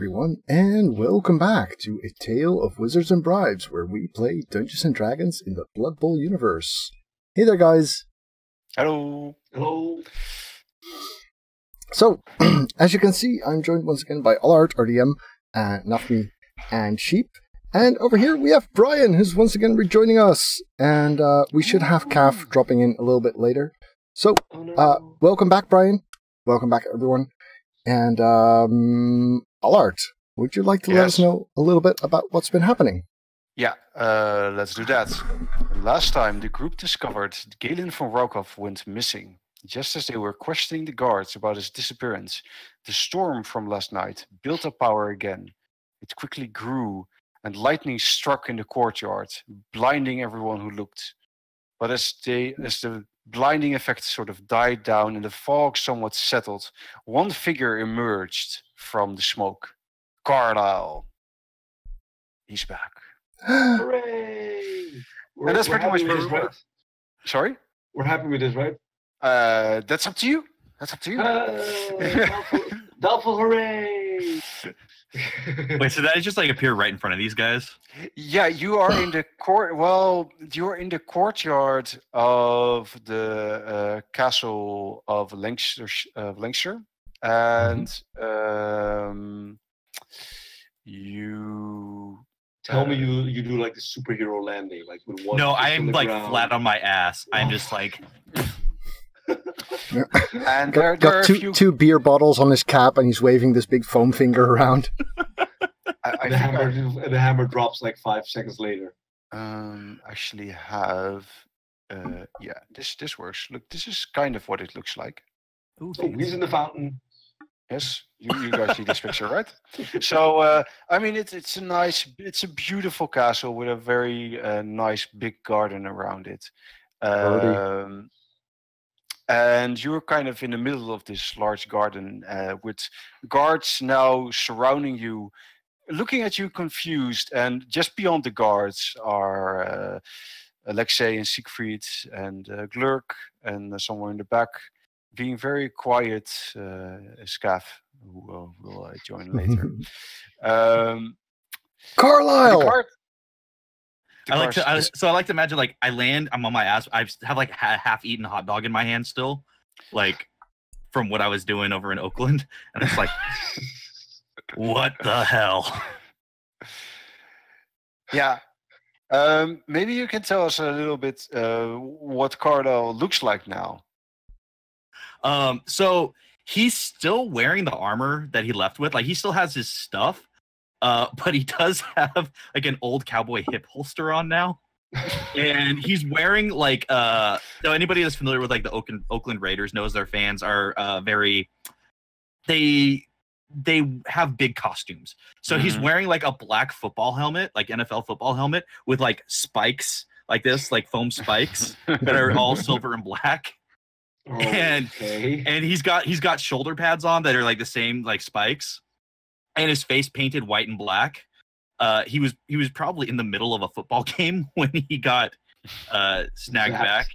everyone, and welcome back to A Tale of Wizards and Bribes, where we play Dungeons & Dragons in the Blood Bowl universe. Hey there, guys. Hello. Hello. So, as you can see, I'm joined once again by Allard, RDM, Nuffle, and Sheep. And over here we have Brian, who's once again rejoining us. And we should have Calf dropping in a little bit later. So, welcome back, Brian. Welcome back, everyone. And Allard, would you like to let us know a little bit about what's been happening? Yeah, let's do that. Last time, the group discovered Galen von Rokov went missing. Just as they were questioning the guards about his disappearance, the storm from last night built up power again. It quickly grew, and lightning struck in the courtyard, blinding everyone who looked. But as the blinding effect sort of died down and the fog somewhat settled, one figure emerged from the smoke. Carlisle. He's back. Hooray! And that's pretty much this, right? Sorry? We're happy with this, right? That's up to you. That's up to you. Doubtful hooray! Wait, so that just like appear right in front of these guys? Yeah, you are in the court. Well, you're in the courtyard of the Castle of Lenkster, and you. Tell me you do like the superhero landing, like with one. No, I on am the like ground. flat on my ass. I'm just like. And got there are two beer bottles on his cap, and he's waving this big foam finger around. The hammer drops like 5 seconds later. Actually have this works. Look, this is kind of what it looks like. Ooh, Oh, he's in the fountain. Yes, you guys see this picture, right? So I mean, it's a beautiful castle with a very nice big garden around it. And you're kind of in the middle of this large garden with guards now surrounding you, looking at you confused. And just beyond the guards are Alexei and Siegfried and Glurk, and somewhere in the back, being very quiet, Scaff, who will join later. Carlisle! I like to imagine like I land, I'm on my ass. I have like a half-eaten hot dog in my hand still, like from what I was doing over in Oakland, and it's like, what the hell? Yeah. Maybe you can tell us a little bit what Carlisle looks like now. So he's still wearing the armor that he left with. Like he still has his stuff. But he does have like an old cowboy hip holster on now, and he's wearing like so anybody that's familiar with like the Oakland Raiders knows their fans are very they have big costumes. So he's wearing like a black football helmet, like NFL football helmet, with like spikes like this, like foam spikes that are all silver and black. And he's got shoulder pads on that are like the same like spikes. And his face painted white and black. He was probably in the middle of a football game when he got snagged back.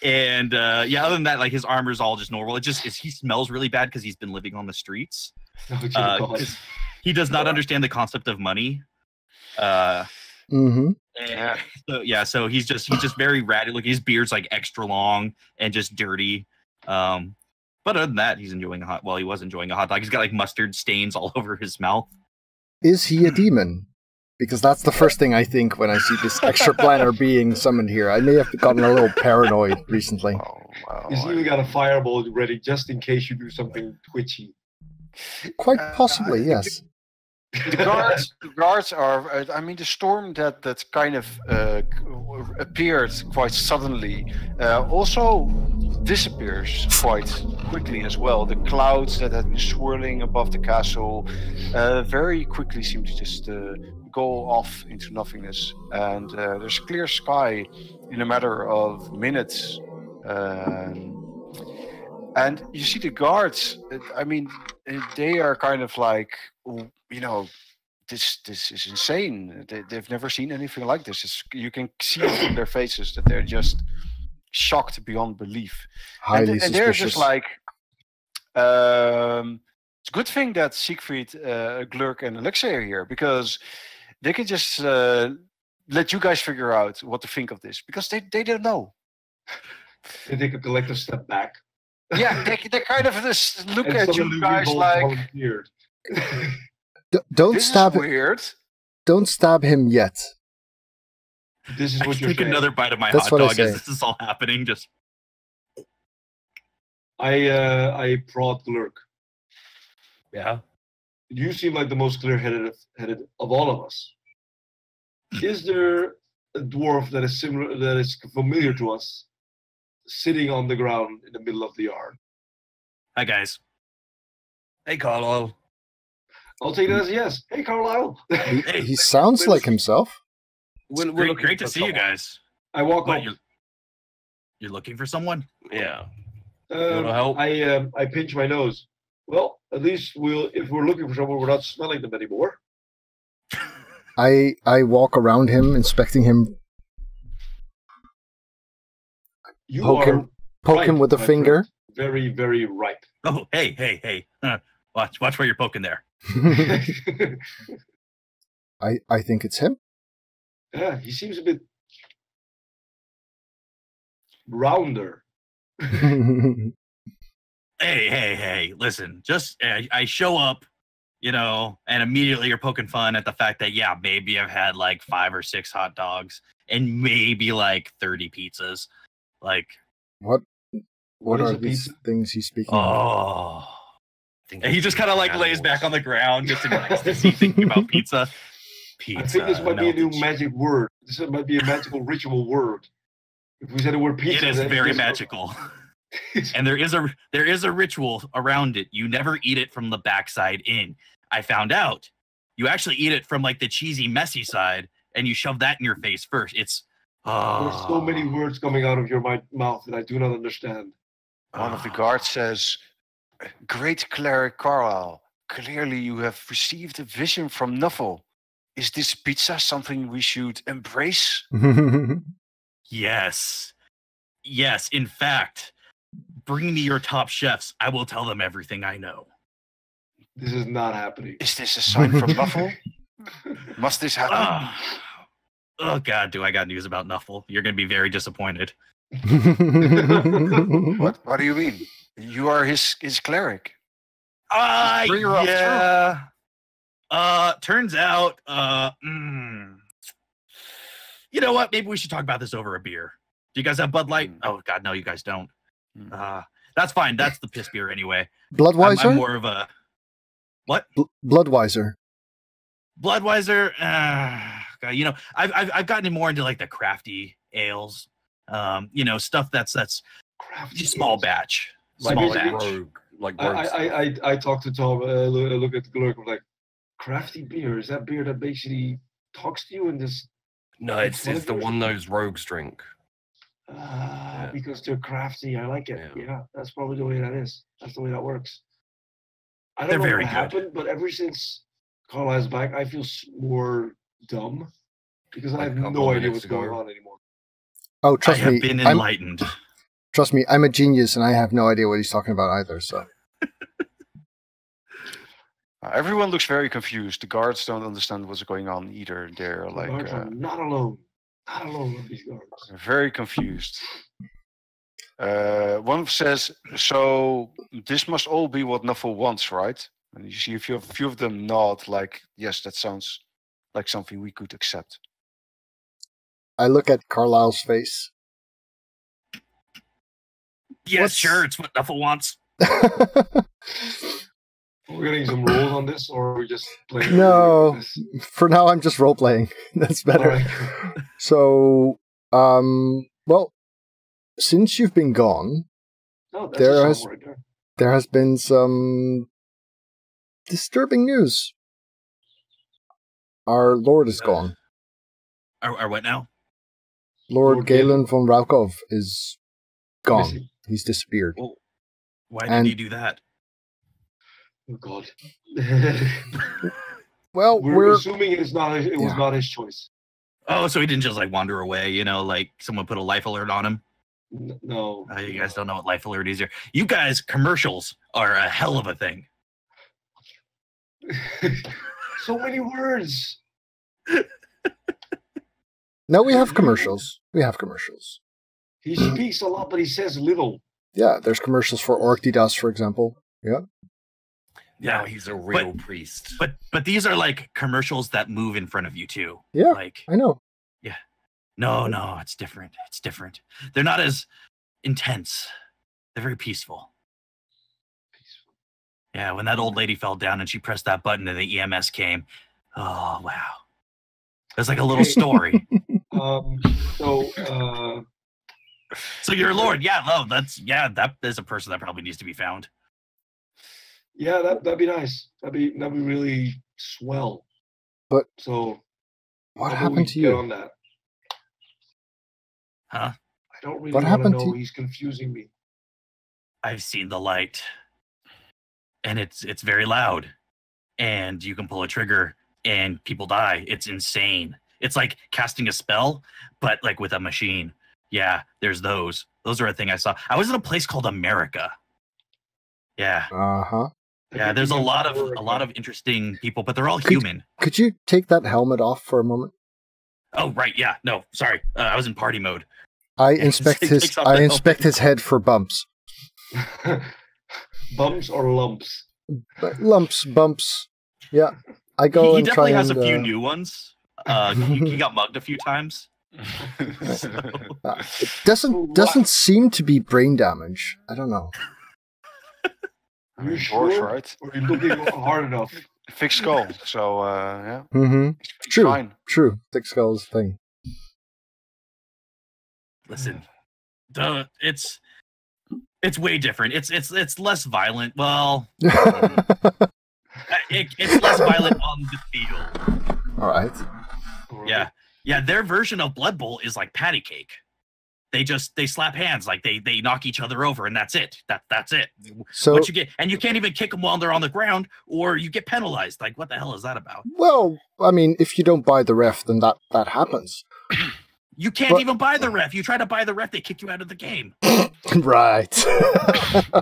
And other than that, like his armor's all just normal. He smells really bad because he's been living on the streets. He does not understand the concept of money. So he's just very ratty looking. His beard's like extra long and just dirty. But other than that, he was enjoying a hot dog. He's got like mustard stains all over his mouth. Is he a demon? Because that's the first thing I think when I see this extraplanar being summoned here. I may have gotten a little paranoid recently. He's even got a fireball ready just in case you do something twitchy. Quite possibly, yes. The guards are. I mean, the storm that kind of appeared quite suddenly also disappears quite quickly as well. The clouds that had been swirling above the castle very quickly seem to just go off into nothingness, and there's clear sky in a matter of minutes. And you see the guards. I mean, they are kind of like, you know, this is insane. They've never seen anything like this. You can see from their faces that they're just shocked beyond belief. Highly and they're suspicious. just like, It's a good thing that Siegfried, Glurk, and Alexei are here, because they can just let you guys figure out what to think of this, because they don't know. They take a collective step back. Yeah, they kind of just look And at suddenly you we guys both like, volunteered. Don't this stab is weird. Don't stab him yet. This is I what you're take saying. another bite of my That's hot what I dog say. as this is all happening. Just I prod Glurk. Yeah. You seem like the most clear-headed of all of us. Is there a dwarf that is similar, that is familiar to us, sitting on the ground in the middle of the yard? hi guys. Hey, Carlisle. I'll take that as a yes. Hey, Carlisle. He sounds like himself. We're Great, looking great to for see you someone. guys. I walk What, up. you're looking for someone? Yeah. wanna help? I pinch my nose. Well, at least if we're looking for someone, we're not smelling them anymore. I walk around him, inspecting him, You Poke are him- poke ripe, him with a my finger. friend. Very, very ripe. Oh, hey. Watch where you're poking there. I think it's him. Yeah, he seems a bit rounder. Hey, listen, just I show up, and immediately you're poking fun at the fact that, yeah, maybe I've had like 5 or 6 hot dogs and maybe like 30 pizzas. Like, What is are a these pizza? things he's speaking of? oh. think And he just kind of like lays animals. back on the ground just in ecstasy thinking about pizza. Pizza. I think this might be a new melted magic word. This might be a magical ritual word. If we said the word pizza, It is then very this- magical. And there is a ritual around it. You never eat it from the backside in. I found out you actually eat it from like the cheesy, messy side, and you shove that in your face first. It's There's so many words coming out of your mouth that I do not understand. One of the guards says, "Great Cleric Carlisle, clearly you have received a vision from Nuffle. Is this pizza something we should embrace?" Yes. In fact, bring me your top chefs. I will tell them everything I know. This is not happening. Is this a sign from Nuffle? Must this happen? Oh God, do I got news about Nuffle? You're gonna be very disappointed. What do you mean? You are his cleric. Bring her up Yeah. Turns out, you know what? Maybe we should talk about this over a beer. Do you guys have Bud Light? Oh God, no, you guys don't. That's fine. That's the piss beer anyway. Bloodweiser? I'm more of a what? Bloodweiser. Bloodweiser. God, I've gotten more into like the crafty ales. Stuff that's Crafty small ales. batch. Like Small basically- batch. Rogue. Like rogue. I talked to Tom. Look at the clerk. I'm like, crafty beer. Is that beer that basically talks to you and just No, it's the one those rogues drink. because they're crafty. I like it. Yeah. Yeah, that's probably the way that is. That's the way that works. I They're don't know very what good. happened, but ever since Carlisle's back, I feel more dumb because I Like have a couple no of idea minutes what's going ago. on anymore. Oh, I trust have me. been I'm enlightened. a genius, and I have no idea what he's talking about either. So Everyone looks very confused. The guards don't understand what's going on either. They're The like guards are not alone. Not alone with these guards. very confused. One says, "So this must all be what Nuffle wants, right?" And you see a few of them nod, like, "Yes, that sounds like something we could accept." I look at Carlisle's face. Yes, What's- sure. It's what Nuffle wants. We're getting some rolls on this, or are we just playing? No. This? For now, I'm just role playing. That's better. Alright. So, well, since you've been gone, No, that's There a is- song right there. there has been some disturbing news. Our Lord is gone. Or what now? Lord Lord Galen von Raukov is gone. Missing. He's disappeared. Well, why And- did he do that? Oh God. Well, We're assuming it was Yeah. not his choice. Oh, so he didn't just like wander away, like someone put a life alert on him? No. You guys don't know what life alert is here. You guys, commercials are a hell of a thing. So many words. No, we have commercials. We have commercials. He speaks a lot, but he says little. Yeah, there's commercials for Orkdidas, for example. Yeah. Now he's a real priest. But these are like commercials that move in front of you too. Yeah, like I know. Yeah. No, it's different. It's different. They're not as intense. They're very peaceful. Yeah, when that old lady fell down and she pressed that button and the EMS came. Oh wow. It was like a little story. So your lord, that is a person that probably needs to be found. Yeah, that'd be nice. That'd be really swell. But so, what happened to you? Get on that. Huh? I don't really want to know. He's confusing me. I've seen the light, and it's very loud, and you can pull a trigger and people die. It's insane. It's like casting a spell, but like with a machine. Yeah, there's those. Those are a thing I saw. I was in a place called America. Yeah. Uh-huh. Yeah, there's a lot of interesting people, but they're all human. Could you take that helmet off for a moment? Oh, right. Yeah. No, sorry. I was in party mode. I inspect his head for bumps. Bumps or lumps? Lumps, bumps. Yeah. I go and try and... He definitely has a few new ones. He got mugged a few times. It doesn't seem to be brain damage. I don't know. Are you sure? Right? Or are you looking hard enough? Thick skull. So yeah. Mm-hmm. True. Fine. True. Thick skull's thing. Listen, it's way different. It's less violent. Well, it's less violent on the field. All right. Yeah. Their version of Blood Bowl is like patty cake. They slap hands, like they knock each other over, and that's it. That's it. So what you get, and you can't even kick them while they're on the ground, or you get penalized. Like, what the hell is that about? Well, I mean, if you don't buy the ref, then that happens. You can't even buy the ref. You try to buy the ref, they kick you out of the game. Right.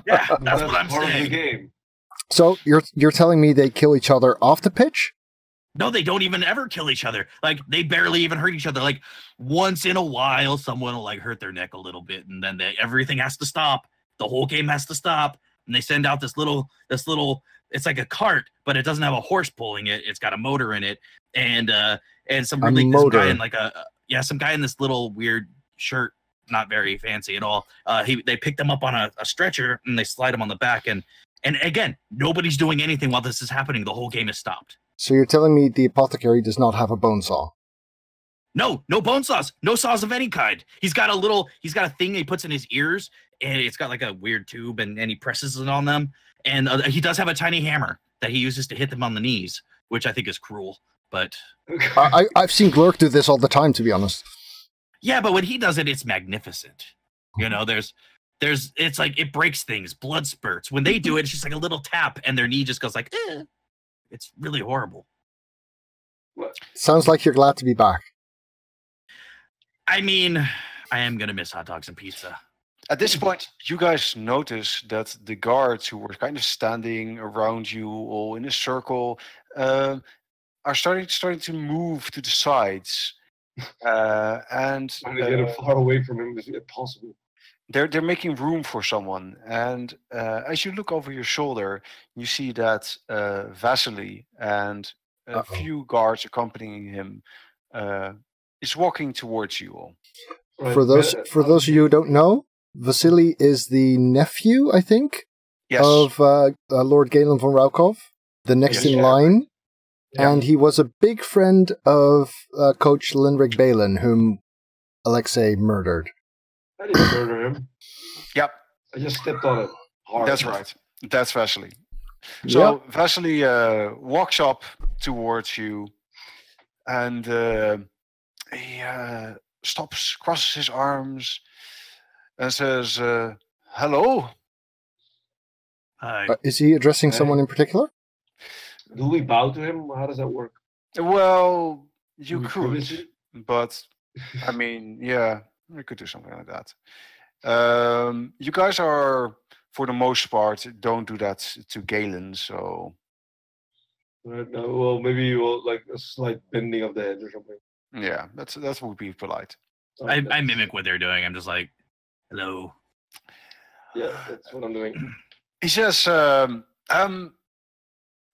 Yeah, that's what I'm part saying. Of the game. So you're telling me they kill each other off the pitch? No, they don't even ever kill each other. Like, they barely even hurt each other. Like, once in a while, someone will like hurt their neck a little bit, and then everything has to stop. The whole game has to stop, and they send out this little. It's like a cart, but it doesn't have a horse pulling it. It's got a motor in it, and some this guy in like some guy in this little weird shirt, not very fancy at all. They picked him up on a stretcher and they slide him on the back, and again, nobody's doing anything while this is happening. The whole game is stopped. So you're telling me the apothecary does not have a bone saw? No bone saws, no saws of any kind. He's got a thing he puts in his ears, and it's got like a weird tube, and he presses it on them. And he does have a tiny hammer that he uses to hit them on the knees, which I think is cruel. But I've seen Glurk do this all the time, to be honest. Yeah, but when he does it, it's magnificent. You know, it's like it breaks things, blood spurts. When they do it, it's just like a little tap, and their knee just goes like, eh. It's really horrible. Sounds like you're glad to be back. I mean, I am going to miss hot dogs and pizza. At this point, you guys notice that the guards who were kind of standing around you all in a circle are starting to move to the sides. And trying to get him far away from him if possible. They're making room for someone, and as you look over your shoulder, you see that Vasily and a few guards accompanying him is walking towards you all. Right. For those of you who don't know, Vasily is the nephew, I think, of Lord Galen von Raukov, the next in line, and he was a big friend of Coach Linrik Balin, whom Alexei murdered. I didn't murder him. Yep. I just stepped on it hard. That's right. That's Vasily. So Vasily walks up towards you, and he stops, crosses his arms, and says, hello. Hi. Is he addressing someone in particular? Do we bow to him? How does that work? Well, you could, but I mean, yeah. We could do something like that. You guys are, for the most part, don't do that to Galen, so... Right now, well, maybe we'll like a slight bending of the head or something. Yeah, that would be polite. I mimic what they're doing. I'm just like, hello. Yeah, that's what I'm doing. He says,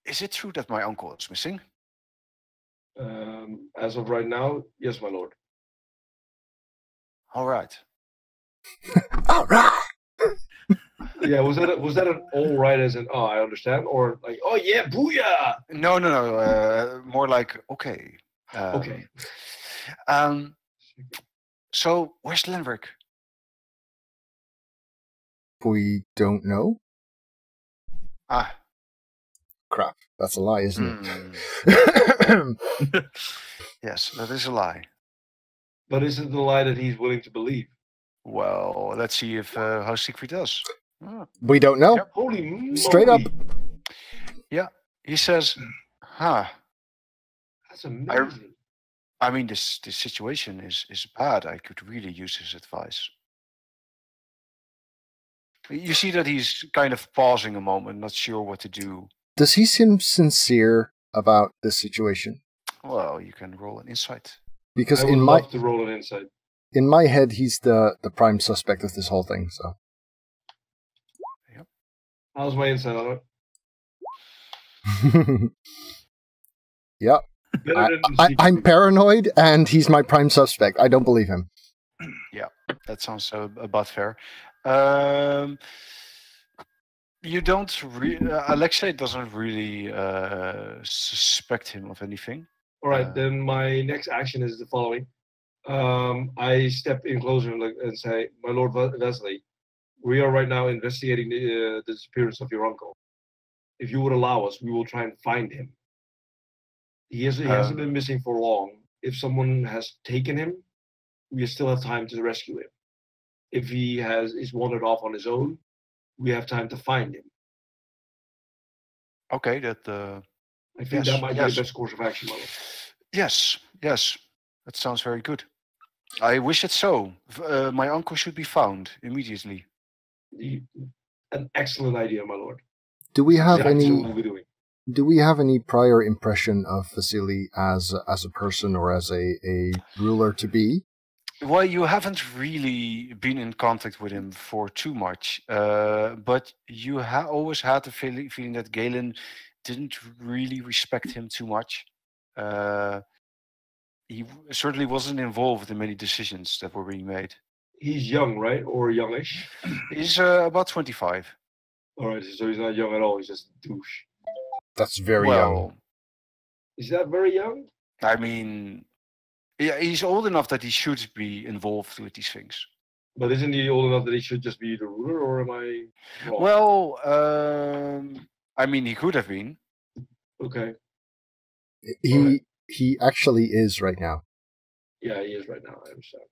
is it true that my uncle is missing? As of right now, yes, my lord. All right. All right. Yeah, was that an all right as in I understand, or like yeah, booyah? No. More like okay. Okay. So where's Lenric? We don't know. Ah, Crap. That's a lie, isn't hmm. it? Yes, that is a lie. But is it the lie that he's willing to believe? Well, let's see if how Siegfried does. We don't know. Yep. Holy moly. Straight up. Yeah, he says, "Huh. That's amazing. I mean, this situation is bad. I could really use his advice." You see that he's kind of pausing a moment, not sure what to do. Does he seem sincere about this situation? Well, you can roll an insight. Because I would love to roll an insight. in my head, he's the prime suspect of this whole thing. So. Yep. How's my insight on it? Yeah. I'm paranoid, and he's my prime suspect. I don't believe him. Yeah, that sounds about fair. You don't Alexei doesn't really suspect him of anything. All right, then my next action is the following. I step in closer and say, my lord Vasily, we are right now investigating the disappearance of your uncle. If you would allow us, we will try and find him. He hasn't been missing for long. If someone has taken him, we still have time to rescue him. If he is wandered off on his own, we have time to find him. Okay, I think that might be the best course of action, Mother. Yes, that sounds very good. I wish it so. My uncle should be found immediately. An excellent idea, my lord. Do we have any? What we're doing. Do we have any prior impression of Vasily as a person or as a ruler to be? Well, you haven't really been in contact with him for too much, but you always had the feeling that Galen didn't really respect him too much. He certainly wasn't involved in many decisions that were being made. He's young, right? Or youngish? He's about 25. All right, so he's not young at all. He's just a douche. That's very young. Is that very young? I mean, yeah, he's old enough that he should be involved with these things. But isn't he old enough that he should just be the ruler, or am I wrong? Well, I mean, he could have been. Okay. He actually is right now. Yeah, he is right now. I understand.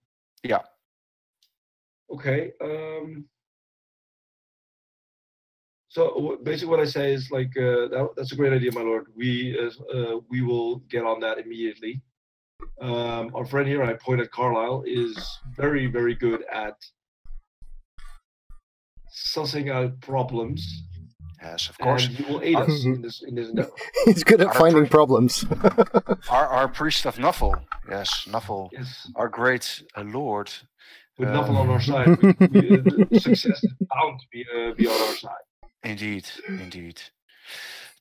Yeah. Okay. So basically, what I say is like that's a great idea, my lord. We will get on that immediately. Our friend here, I point at Carlisle, is very, very good at sussing out problems. Yes, of course. And he will aid us in this endeavor. He's good at finding problems. our priest of Nuffle, yes, Nuffle, yes. Our great lord. With Nuffle on our side, success is bound to be on our side. Indeed.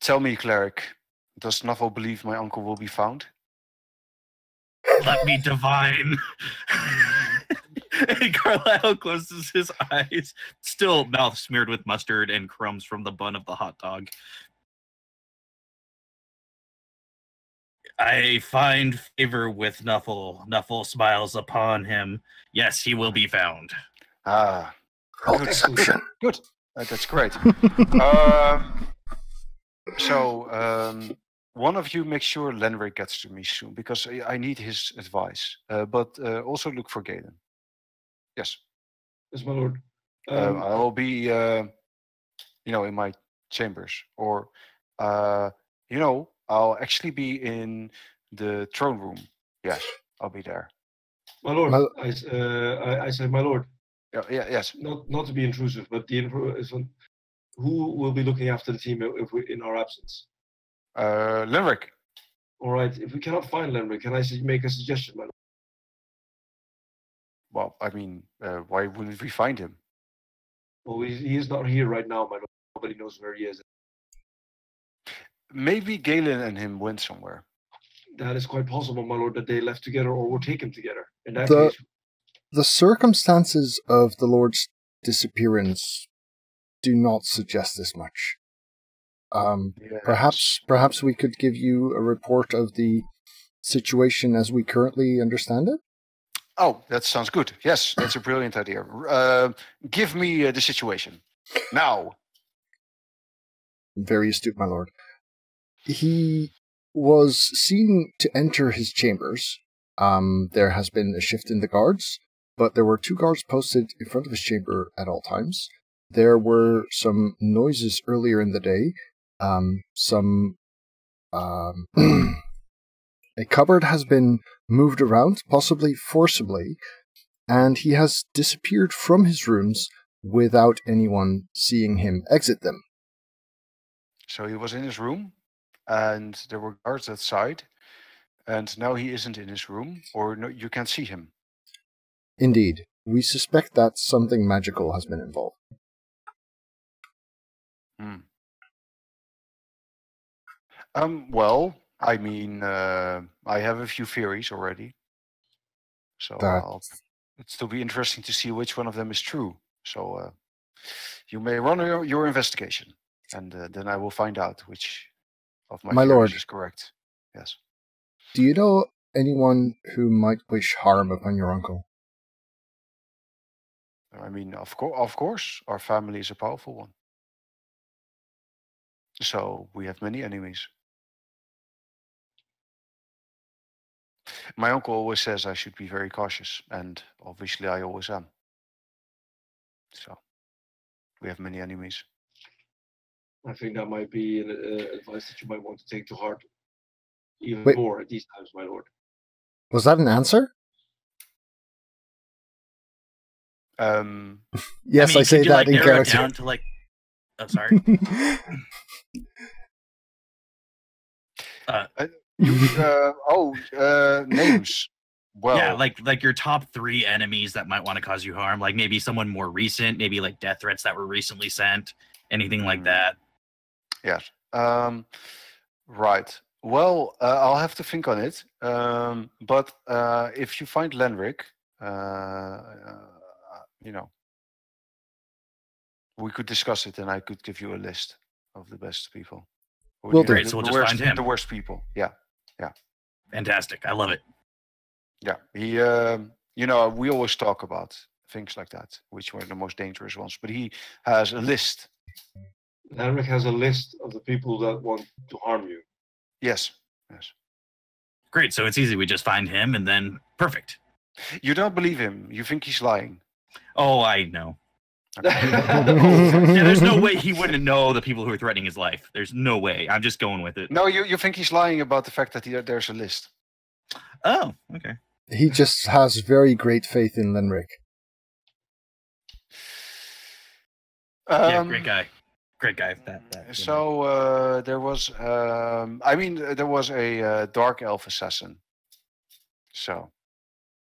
Tell me, Cleric, does Nuffle believe my uncle will be found? Let me divine. And Carlisle closes his eyes, still mouth smeared with mustard and crumbs from the bun of the hot dog. I find favor with Nuffle. Nuffle smiles upon him. Yes, he will be found. Deception. Good. That's great. So, one of you make sure Lenric gets to me soon, because I need his advice. But also look for Galen. Yes. Yes, my lord. I will be, in my chambers, or, I'll actually be in the throne room. Yes, I'll be there. My lord, I said, my lord. Yes. Not to be intrusive, but the info is on who will be looking after the team if we in our absence. Lenric. All right. If we cannot find Lenric, can I make a suggestion, my lord? Well, I mean, why wouldn't we find him? Well, he is not here right now, my lord. Nobody knows where he is. Maybe Galen and him went somewhere. That is quite possible, my lord, that they left together or were taken together. In that The- case, The circumstances of the Lord's disappearance do not suggest this much. Yes. Perhaps we could give you a report of the situation as we currently understand it? Oh, that sounds good. Yes, that's a brilliant idea. Give me the situation. Now. Very astute, my lord. He was seen to enter his chambers. There has been a shift in the guards, but there were 2 guards posted in front of his chamber at all times. There were some noises earlier in the day. A cupboard has been moved around, possibly forcibly, and he has disappeared from his rooms without anyone seeing him exit them. So he was in his room, and there were guards outside, and now he isn't in his room, or no, you can't see him. Indeed, we suspect that something magical has been involved. Well, I mean, I have a few theories already. So it'll still be interesting to see which one of them is true. So you may run your investigation, and then I will find out which of my theories lord is correct. Yes. Do you know anyone who might wish harm upon your uncle? I mean, of course, our family is a powerful one. So we have many enemies. My uncle always says I should be very cautious, and obviously I always am. So we have many enemies. I think that might be an advice that you might want to take to heart even Wait. more at these times, my lord. Was that an answer? Yes, I say could you, that in narrow it character. down to oh, sorry. Names. Well, yeah, like your top 3 enemies that might want to cause you harm, like maybe someone more recent, maybe like death threats that were recently sent, anything like that. Yes. Right. Well, I'll have to think on it. But if you find Lenric, we could discuss it, and I could give you a list of the best people. Well, great. So we'll just find him. The worst people. Yeah. Fantastic. I love it. Yeah. He. We always talk about things like that, which were the most dangerous ones. But he has a list. Lenric has a list of the people that want to harm you. Yes. Great. So it's easy. We just find him, and then perfect. You don't believe him. You think he's lying. Oh, I know. Okay. Yeah, there's no way he wouldn't know the people who are threatening his life. There's no way. I'm just going with it. No, you think he's lying about the fact that there's a list. Oh, okay. He just has very great faith in Lenric. Yeah, great guy. Great guy. So there was, there was a dark elf assassin. So,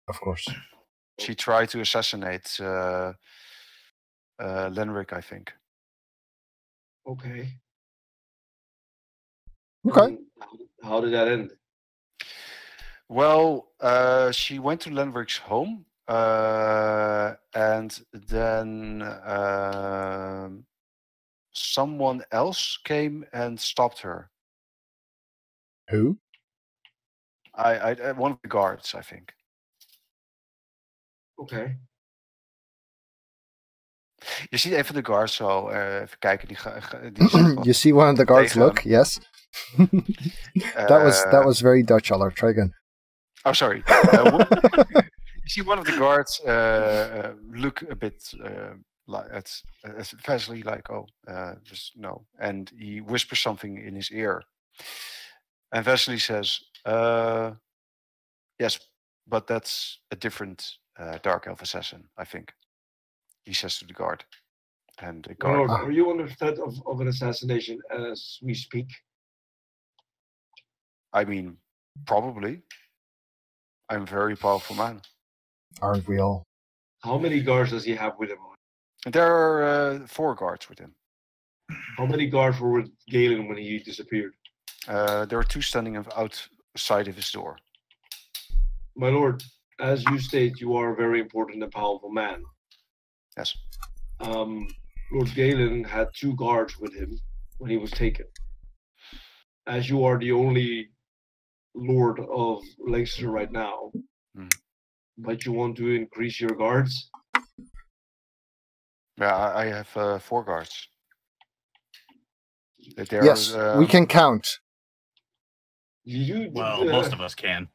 of course, she tried to assassinate Lenric, I think. Okay. How did that end? Well, she went to Lenric's home, and then someone else came and stopped her. Who? One of the guards, I think. Okay. Je ziet even de guards zo, even kijken. You see one of the guards look, yes. that was very Dutch, Aller. Try again. Oh, sorry. You see one of the guards look a bit at Vasily, like, just no. And he whispers something in his ear. And Vasily says, yes, but that's a different dark elf assassin, I think. He says to the guard. And the guard... Lord, are you under threat of an assassination as we speak? I mean, probably. I'm a very powerful man. Aren't we all? How many guards does he have with him? There are 4 guards with him. How many guards were with Galen when he disappeared? There are 2 standing outside of his door. My lord, as you state, you are a very important and powerful man. Yes. Lord Galen had 2 guards with him when he was taken. As you are the only Lord of Lenkster right now, might you want to increase your guards? Yeah, I have 4 guards. Yes, we can count. Well, most of us can.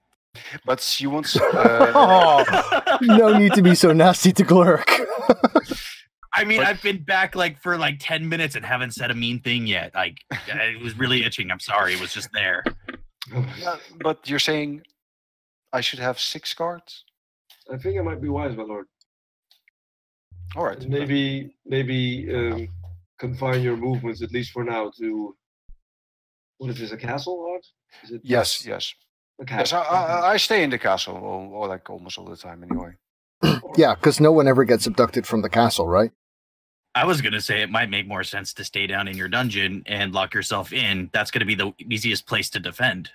But she wants... No need to be so nasty to Cleric. I mean, I've been back for 10 minutes and haven't said a mean thing yet. It was really itching. I'm sorry. It was just there. Yeah, but you're saying I should have 6 guards? I think it might be wise, my lord. All right. Maybe confine your movements, at least for now, to... What is this, a castle, Lord? Is it? Yes. A castle. Yes, I stay in the castle, or almost all the time anyway. Yeah, because no one ever gets abducted from the castle, right? I was going to say it might make more sense to stay down in your dungeon and lock yourself in. That's going to be the easiest place to defend.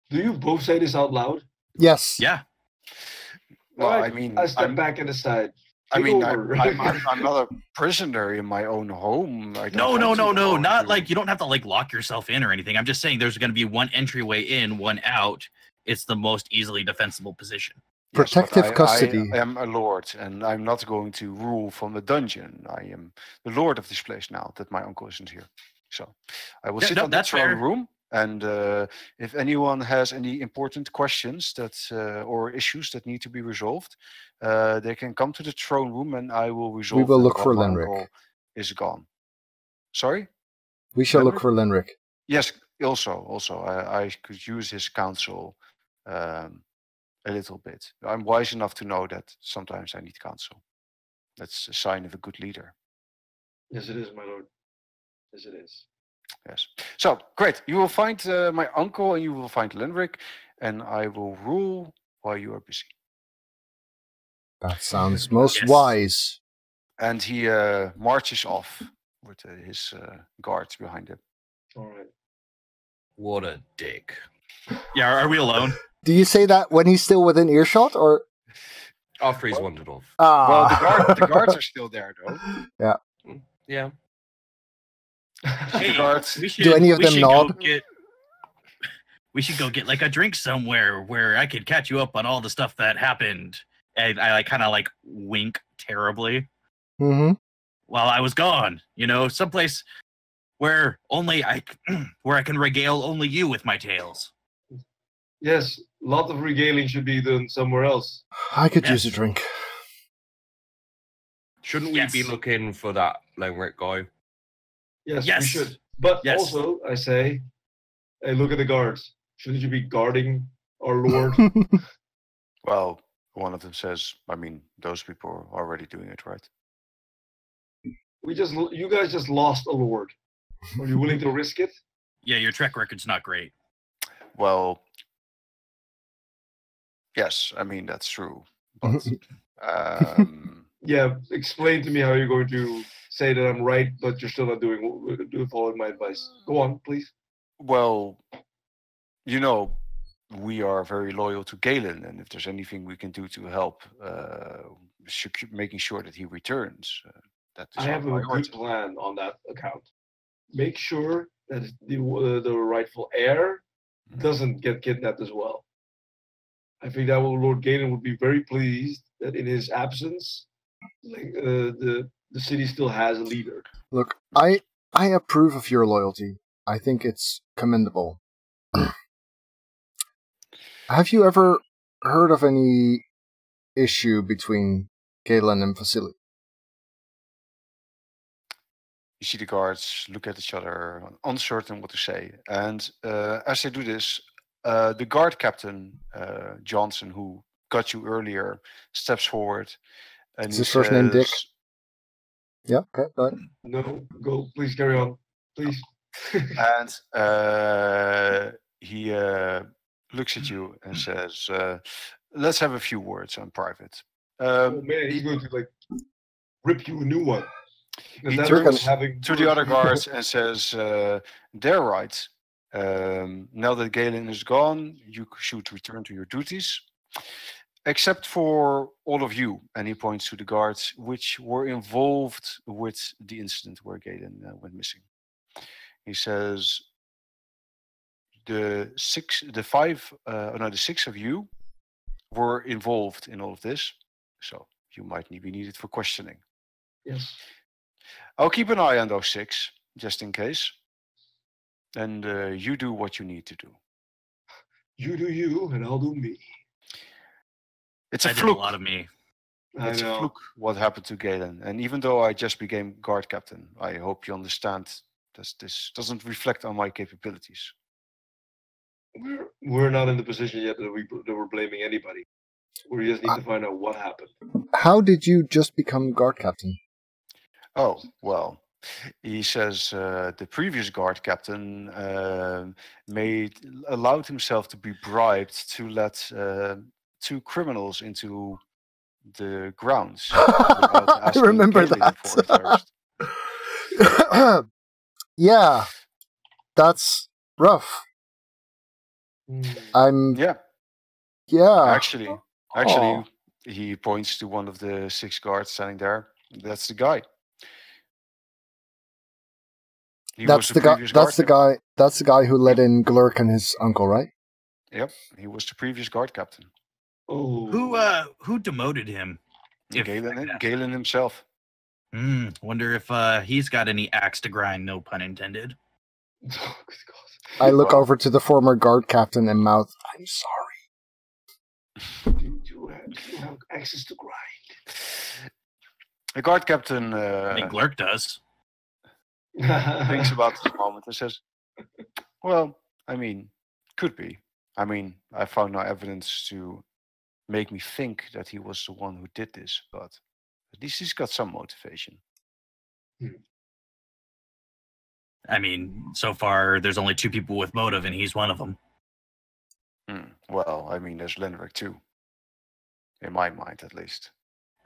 Do you both say this out loud? Yes. Yeah. Well, Right. I mean, I step back and aside. I'm not a prisoner in my own home. No. Not you don't have to lock yourself in or anything. I'm just saying there's going to be one entryway in, one out. It's the most easily defensible position. Protective custody. I am a lord, and I'm not going to rule from the dungeon. I am the lord of this place now that my uncle isn't here. So I will sit on the throne room, and if anyone has any important questions or issues that need to be resolved, they can come to the throne room, and I will resolve. We will look for my Lenric. uncle is gone. Sorry? We shall look for Lenric. Yes. Also, I could use his counsel. A little bit. I'm wise enough to know that sometimes I need counsel. That's a sign of a good leader. Yes, it is, my lord. Yes, it is. Yes. So, great. You will find my uncle and you will find Lenric, and I will rule while you are busy. That sounds most wise. And he marches off with his guards behind him. All right. What a dick. Yeah, are we alone? Do you say that when he's still within earshot, or after he's wandered off? Well, the guards are still there, though. Yeah. Yeah. Hey, guards. Do any of them nod? We should go get a drink somewhere where I could catch you up on all the stuff that happened. And I kind of wink terribly. Mm-hmm. While I was gone, someplace where I can regale only you with my tales. Yes, a lot of regaling should be done somewhere else. I could use a drink. Shouldn't we be looking for that Lenric guy? Yes, we should. But also, I say, hey, look at the guards. Shouldn't you be guarding our lord? Well, one of them says, those people are already doing it, right? You guys just lost a lord. Are you willing to risk it? Yeah, your track record's not great. Well, yes, that's true. But, yeah, explain to me how you're going to say that I'm right, but you're still not following my advice. Go on, please. Well, we are very loyal to Galen, and if there's anything we can do to help making sure that he returns, that is I have a good plan on that account. Make sure that the rightful heir doesn't get kidnapped as well. I think that Lord Galen would be very pleased that in his absence, the city still has a leader. Look, I approve of your loyalty. I think it's commendable. Have you ever heard of any issue between Galen and Vasily? You see the guards look at each other, uncertain what to say. And as they do this, the guard captain, Johnson, who got you earlier, steps forward. And is his first name Dick? Yeah, okay, go ahead. No, go, please carry on. Please. And he looks at you and says, "Let's have a few words on private." Oh man, he's going to like rip you a new one. He That's turns having to the other guards and says, "They're right. Now that Galen is gone, you should return to your duties, except for all of you." And he points to the guards which were involved with the incident where Galen went missing. He says, the six of you were involved in all of this, so you might be needed for questioning. Yes. I'll keep an eye on those 6, just in case. And you do what you need to do. You do you, and I'll do me. It's a I did fluke. a lot of me. It's a fluke what happened to Galen. And even though I just became guard captain, I hope you understand that this doesn't reflect on my capabilities. We're not in the position yet that we're blaming anybody. We just need to find out what happened. How did you just become guard captain? Oh, well, he says the previous guard captain allowed himself to be bribed to let 2 criminals into the grounds. I remember that. Yeah, that's rough. Yeah. Actually, he points to one of the 6 guards standing there. That's the guy. That's the guy. That's the guy who let in Glurk and his uncle, right? Yep, he was the previous guard captain. Oh. Who demoted him? Galen himself. Wonder if he's got any axe to grind. No pun intended. Oh, good God. I look over to the former guard captain and mouth, "I'm sorry." You have access to grind. The guard captain I think Glurk does. thinks about this moment and says, "Well, I mean, could be. I mean, I found no evidence to make me think that he was the one who did this, but at least he's got some motivation." I mean, so far there's only 2 people with motive, and he's one of them. Well, I mean, there's Lenric too. In my mind, at least.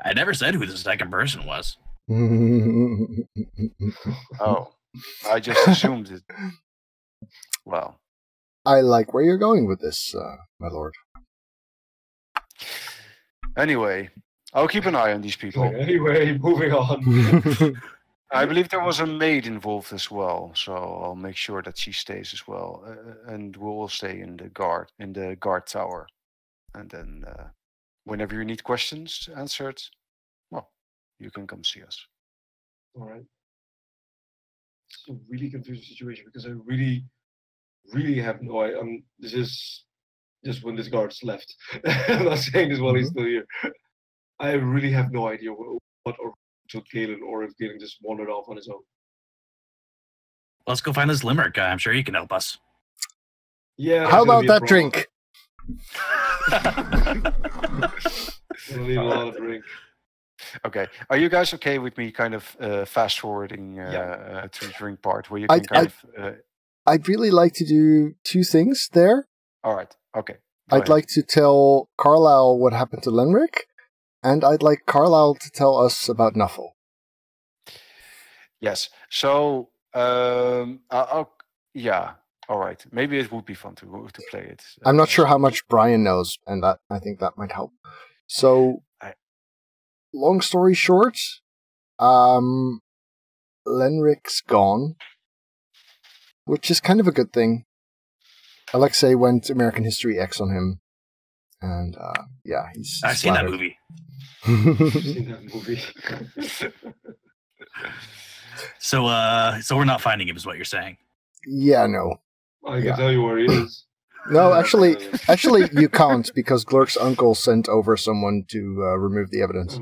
I never said who the second person was. Oh, I just assumed it. Well, I like where you're going with this, my lord. Anyway, I'll keep an eye on these people. Anyway, moving on. I believe there was a maid involved as well, so I'll make sure that she stays as well, and we'll all stay in the guard tower. And then, whenever you need questions answered, well, you can come see us. All right. It's a really confusing situation because I really, really have no idea. This is just when this guard's left. I'm not saying this while he's still here. I really have no idea what or took Galen, or if Galen just wandered off on his own. Let's go find this Limerick guy. I'm sure he can help us. Yeah. How about that drink? Gonna need a lot of drink. Okay. Are you guys okay with me kind of fast forwarding to the drink part where you can I'd really like to do 2 things there. All right. Okay. I'd like to tell Carlisle what happened to Lenric, and I'd like Carlisle to tell us about Nuffle. Yes. So, yeah. All right. Maybe it would be fun to play it. I'm not sure how much Brian knows, and I think that might help. So, long story short, Lenric's gone, which is kind of a good thing. Alexei went American History X on him, and he's. I've seen that movie. So we're not finding him, is what you're saying? Yeah, no. I can tell you where he is. No, actually, you can't, because Glurk's uncle sent over someone to remove the evidence.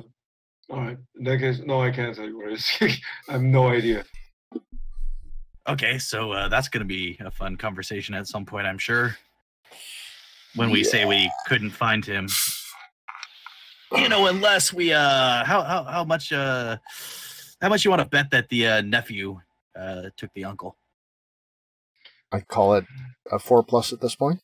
All right. In that case, no, I can't tell you where he is. I have no idea. Okay, so that's going to be a fun conversation at some point, I'm sure. When we say we couldn't find him, unless we how much you want to bet that the nephew took the uncle? I call it a 4+ at this point.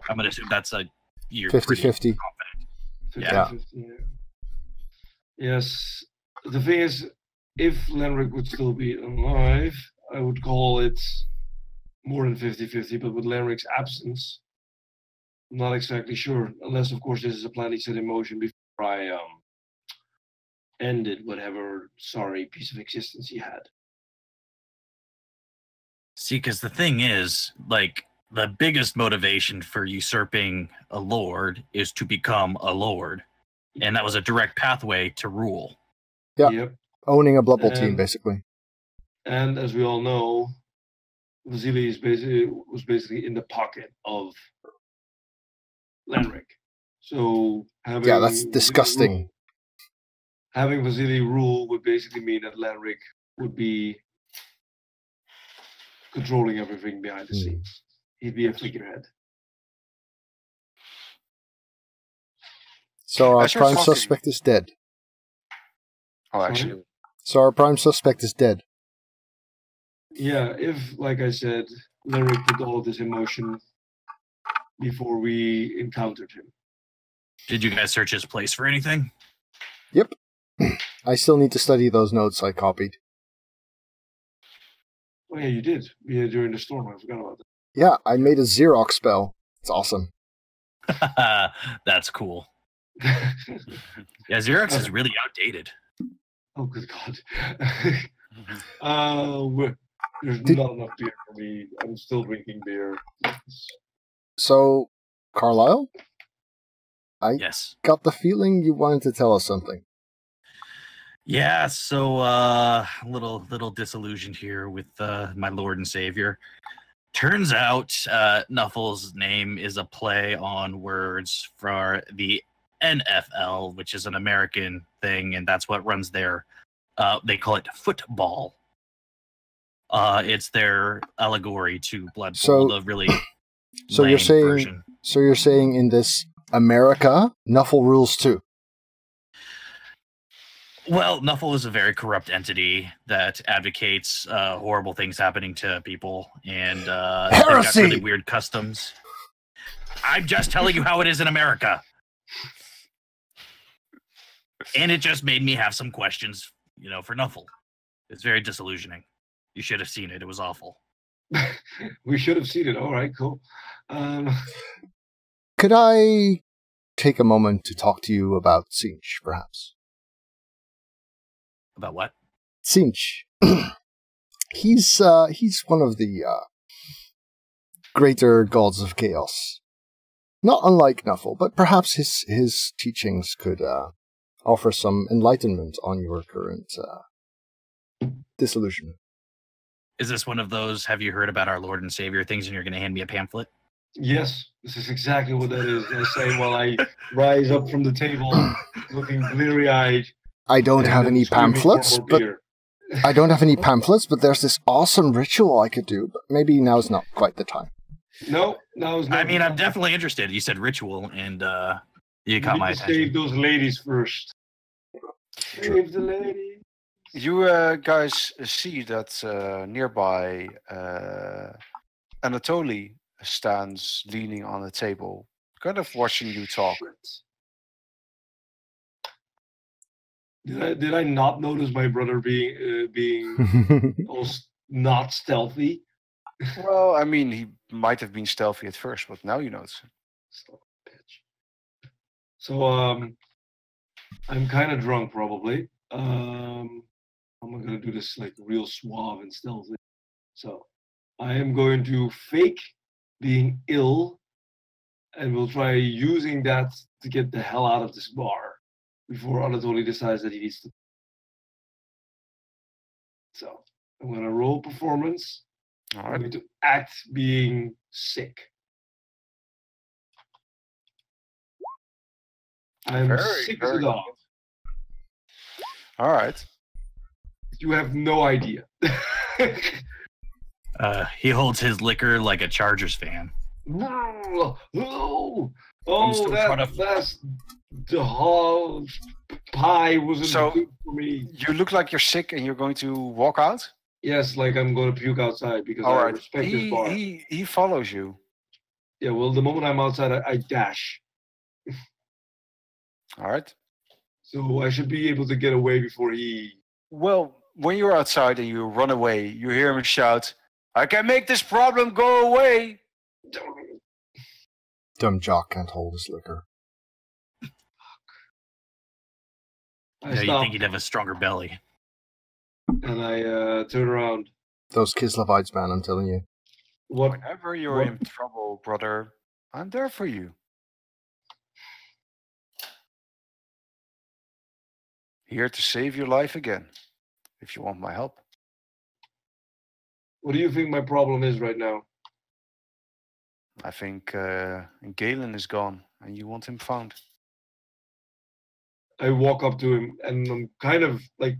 I'm gonna assume that's a you're 50-50. pretty confident. 50, Yeah. 50, yeah. Yes. The thing is, if Lenric would still be alive, I would call it more than 50-50, but with Lenric's absence, I'm not exactly sure. Unless, of course, this is a plan he set in motion before I ended whatever sorry piece of existence he had. See, because the thing is, like, the biggest motivation for usurping a lord is to become a lord. And that was a direct pathway to rule. Yeah. Yep. Owning a bloodbowl team, basically. And as we all know, Vasily was basically in the pocket of Lenric. So having Yeah, that's disgusting. Having Vasily rule would basically mean that Lenric would be controlling everything behind the scenes. He'd be a figurehead. So our As you're prime talking- suspect is dead. Oh, actually, So our prime suspect is dead. Yeah, if, like I said, Lenric put all of this in motion before we encountered him. Did you guys search his place for anything? Yep. I still need to study those notes I copied. Oh yeah, you did. Yeah, during the storm. I forgot about that. Yeah, I made a Xerox spell. It's awesome. That's cool. Yeah, Xerox is really outdated. Oh, good God. There's Did- not enough beer for me. I'm still drinking beer. So, Carlisle, I Yes. got the feeling you wanted to tell us something. Yeah, so little disillusioned here with my Lord and Savior. Turns out Nuffle's name is a play on words for the NFL, which is an American thing, and that's what runs their they call it football. It's their allegory to Blood Bowl, So- the really So you're lame saying version. in this America, Nuffle rules too. Well, Nuffle is a very corrupt entity that advocates horrible things happening to people, and they've got Heresy! really weird customs. I'm just telling you how it is in America. And it just made me have some questions, for Nuffle. It's very disillusioning. You should have seen it. It was awful. We should have seen it. All right, cool. Could I take a moment to talk to you about Sinch, perhaps? About what? Sinch. He's one of the greater gods of chaos. Not unlike Nuffle, but perhaps his teachings could offer some enlightenment on your current disillusionment. Is this one of those, have you heard about our Lord and Savior things, and you're going to hand me a pamphlet? Yes, this is exactly what that is. I say while I rise up from the table, looking bleary-eyed. I don't have any screaming for pamphlets, more but beer. I don't have any pamphlets, but there's this awesome ritual I could do, but maybe now's not quite the time. No, is not. I mean, I'm definitely interested. You said ritual, and you We caught need my to save attention. those ladies first. Save the ladies. you guys see that nearby Anatoly stands leaning on a table, kind of watching you talk. Did I not notice my brother being almost not stealthy? Well, I mean, he might have been stealthy at first, but now you notice it. Son of a bitch. So I'm kind of drunk probably. I'm gonna do this like real suave and stealthy. So I am going to fake being ill, and we'll try using that to get the hell out of this bar before Anatoly decides that he needs to. So I'm gonna roll performance. All I'm right. going to act being sick. I'm Very, sick as a very dog. All right. You have no idea. He holds his liquor like a Chargers fan. No, no. I'm still trying to- That's the whole pie wasn't So- good for me. You look like you're sick and you're going to walk out? Yes, like I'm going to puke outside because All I right. respect this bar. He follows you. Yeah, well, the moment I'm outside, I dash. All right. So I should be able to get away before he... Well, when you're outside and you run away, you hear him shout, "I can make this problem go away." Dumb jock can't hold his liquor. I You stop think he'd have a stronger belly. and I turn around. Those Kislevites, man, I'm telling you. What? Whenever you're what- in trouble, brother, I'm there for you. Here to save your life again, if you want my help. What do you think my problem is right now? I think Galen is gone, and you want him found. I walk up to him and I'm kind of like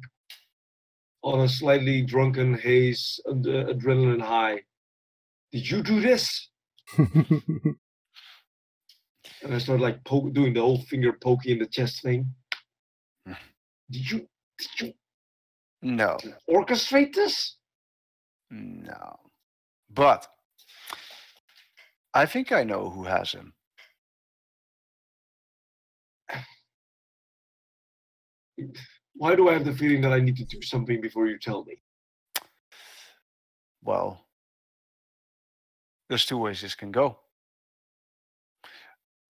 on a slightly drunken haze, adrenaline high. Did you do this? And I start like doing the whole finger pokey in the chest thing. Did you No, orchestrate this? no. But I think I know who has him. Why do I have the feeling that I need to do something before you tell me? Well, there's two ways this can go.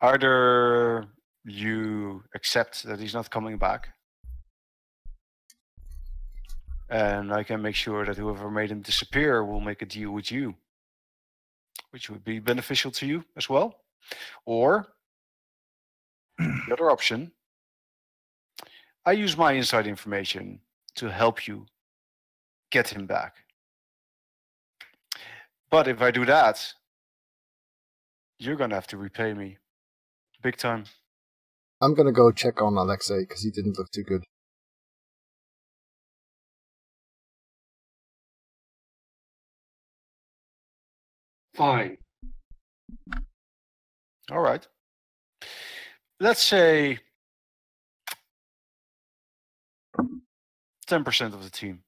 Either you accept that he's not coming back, and I can make sure that whoever made him disappear will make a deal with you, which would be beneficial to you as well. Or the other option, I use my inside information to help you get him back. But if I do that, you're gonna have to repay me big time. I'm gonna go check on Alexei because he didn't look too good. Fine. All right. Let's say 10% of the team.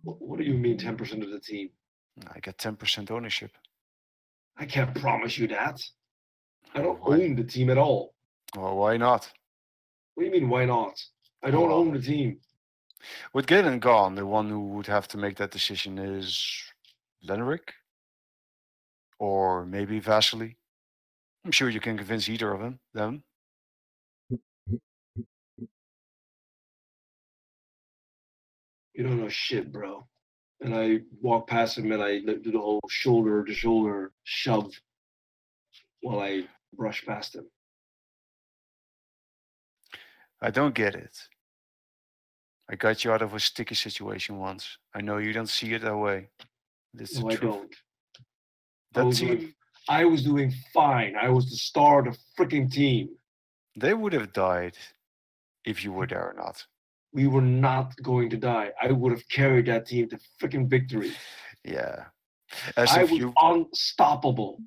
What do you mean 10% of the team? I get 10% ownership. I can't promise you that. I don't Why? own the team at all. Well, why not? What do you mean, why not? I don't Well, own the team. With Galen gone, the one who would have to make that decision is Lenric, or maybe Vasily. I'm sure you can convince either of them. You don't know shit, bro. And I walk past him and I do the whole shoulder to shoulder shove while I brush past him. I don't get it. I got you out of a sticky situation once. I know you don't see it that way. It's No, the I truth. don't. That team, I was doing fine. I was the star of the freaking team. they would have died if you were there or not. We were not going to die. I would have carried that team to freaking victory. Yeah. I was unstoppable.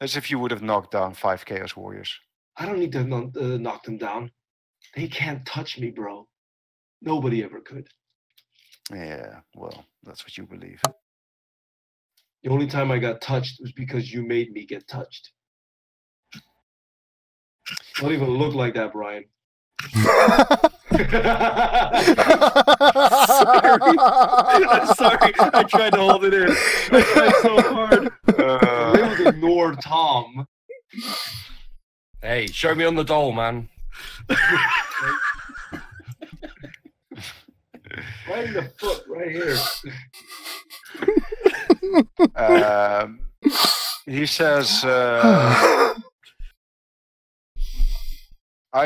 As if you would have knocked down 5 Chaos Warriors. I don't need to knock them down. They can't touch me, bro. Nobody ever could. Yeah, well, that's what you believe. The only time I got touched was because you made me get touched. Don't even look like that, Brian. I'm sorry. I tried to hold it in. I tried so hard. I'm able to ignore Tom. Hey, show me on the doll, man. Right in the foot, right here. He says, I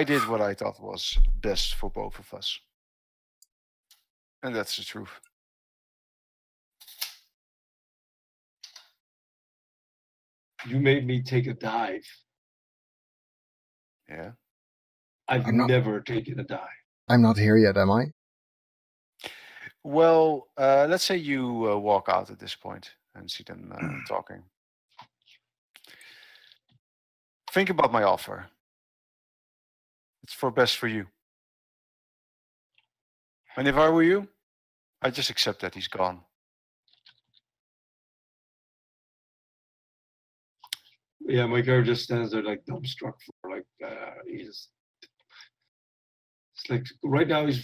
did what I thought was best for both of us. And that's the truth. You made me take a dive. Yeah. I've never taken a dive. I'm not here yet, am I? Well, let's say you walk out at this point and see them talking. Think about my offer. It's for best for you. And if I were you, I just accept that he's gone. Yeah, my character just stands there like dumbstruck for like he's. It's like right now he's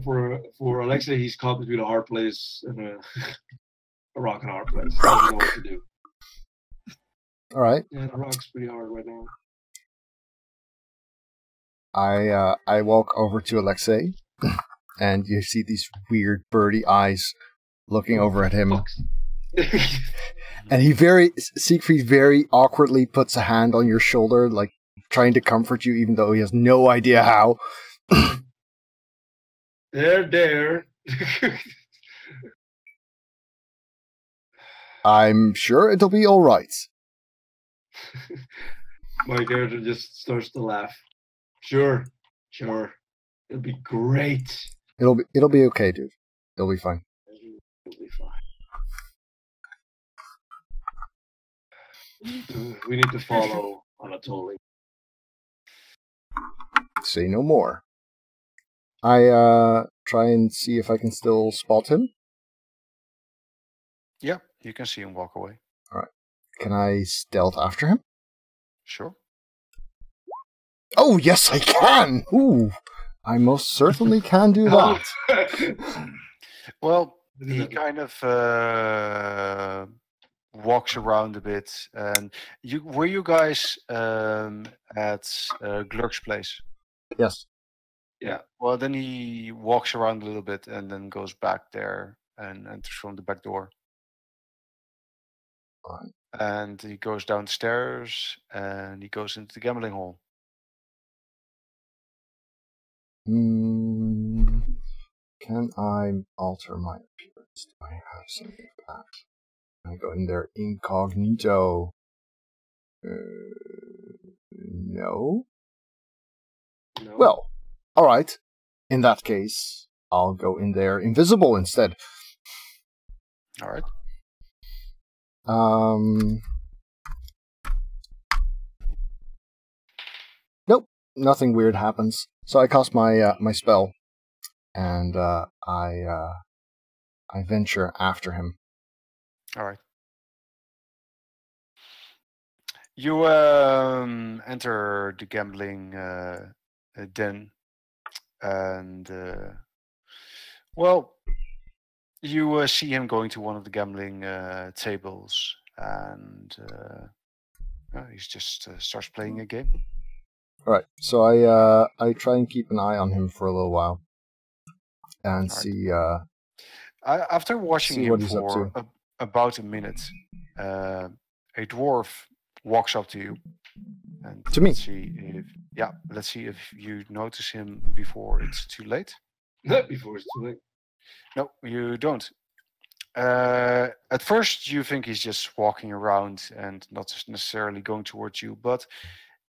for Alexei. He's caught between a hard place and a rock and a hard place. He doesn't know what to do. All right. Yeah, the rock's pretty hard right now. I walk over to Alexei, and you see these weird birdie eyes looking over at him. And Siegfried very awkwardly puts a hand on your shoulder, like trying to comfort you, even though he has no idea how. There. I'm sure it'll be all right. My character just starts to laugh. Sure. It'll be great. It'll be okay, dude. It'll be fine. It'll be fine. We need to follow Anatoly. Say no more. I try and see if I can still spot him. Yeah, you can see him walk away. All right. Can I stealth after him? Sure. Oh, yes, I can! Ooh, I most certainly can do that. Well, he kind of walks around a bit. And were you guys at Glurk's place? Yes. Yeah. Well, then he walks around a little bit and then goes back there and enters from the back door. Fine. And he goes downstairs and he goes into the gambling hall. Can I alter my appearance? Do I have something for that? Can I go in there incognito? No. Well, alright. In that case, I'll go in there invisible instead. Alright. Nope. Nothing weird happens. So I cast my my spell, and I venture after him. All right. You enter the gambling den, and well, you see him going to one of the gambling tables, and he just starts playing a game. Right, so I try and keep an eye on him for a little while, and see. After watching see him what he's up for to. About a minute, a dwarf walks up to you. And To me? let's see if you notice him before it's too late. Before it's too late. No, you don't. At first, you think he's just walking around and not necessarily going towards you, but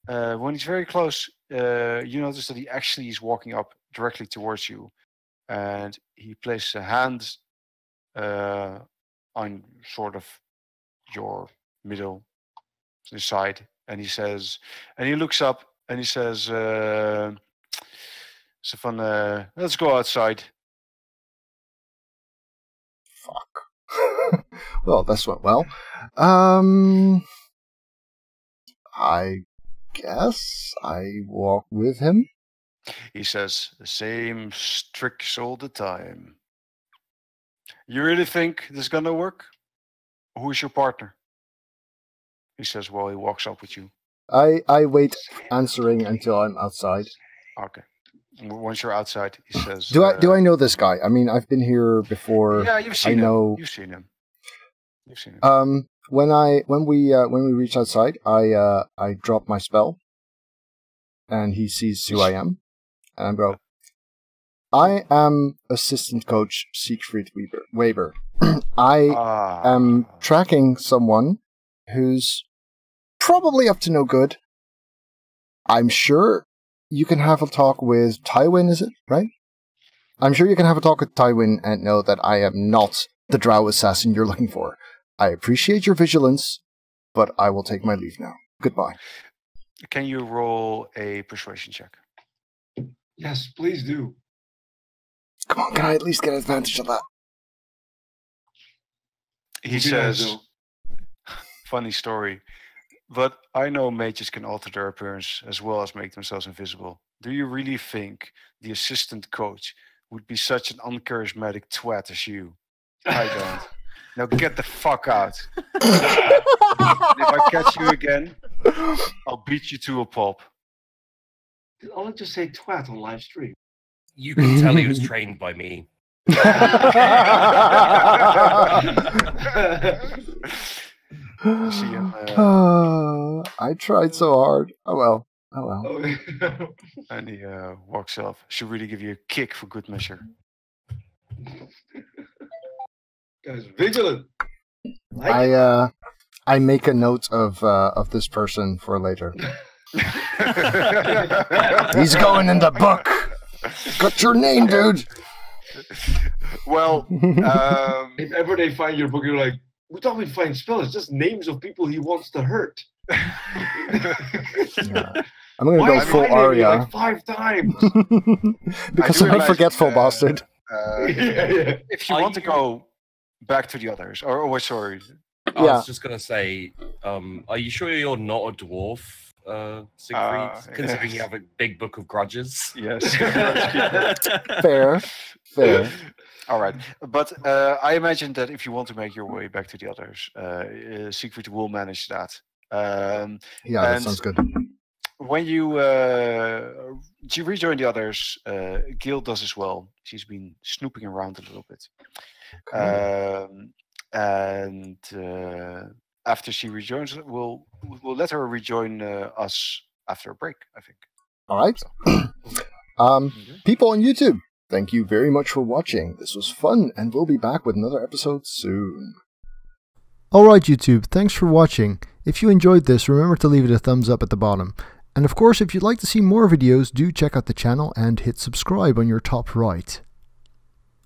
when he's very close, you notice that he actually is walking up directly towards you, and he places a hand on sort of your middle side, and he says, and he looks up and he says, "So let's go outside." Fuck. Well, this went well. I guess I walk with him. He says, "The same tricks all the time. You really think this is gonna work? Who's your partner?" He says, "Well, he walks up with you." I wait answering until I'm outside. Okay. Once you're outside, he says, Do I know this guy? I mean, I've been here before. Yeah, you've seen I know. him. You've seen him. When we reach outside, I drop my spell, and he sees who I am, and I go, "I am assistant coach Siegfried Weber. I am tracking someone who's probably up to no good. I'm sure you can have a talk with Tywin, is it, right? I'm sure you can have a talk with Tywin and know that I am not the drow assassin you're looking for. I appreciate your vigilance, but I will take my leave now. Goodbye." Can you roll a persuasion check? Yes, please do. Come on, can I at least get advantage of that? He says, funny story, but I know mages can alter their appearance as well as make themselves invisible. Do you really think the assistant coach would be such an uncharismatic twat as you? I don't. Now get the fuck out. If I catch you again, I'll beat you to a pulp. Did Oleg just say twat on live stream? You can tell he was trained by me. See him, I tried so hard. Oh well. Oh well. and he walks off. Should really give you a kick for good measure. Guys, vigilant. I make a note of this person for later. He's going in the book. Got your name, dude. Well, if ever they find your book, you're like, we thought we'd find spells. It's just names of people he wants to hurt. Yeah. I'm gonna go full Aria. Like 5 times. Because I'm a forgetful bastard. If you want to go back to the others, or sorry. I was just gonna say, are you sure you're not a dwarf, Siegfried? Considering you have a big book of grudges. Yes. Fair. All right, but I imagine that if you want to make your way back to the others, Siegfried will manage that. That sounds good. When you rejoin the others, Gil does as well. She's been snooping around a little bit. Okay. And after she rejoins, we'll let her rejoin us after a break, I think. All right. People on YouTube, thank you very much for watching. This was fun, and we'll be back with another episode soon. Alright YouTube, thanks for watching. If you enjoyed this, remember to leave it a thumbs up at the bottom. And of course, if you'd like to see more videos, do check out the channel and hit subscribe on your top right.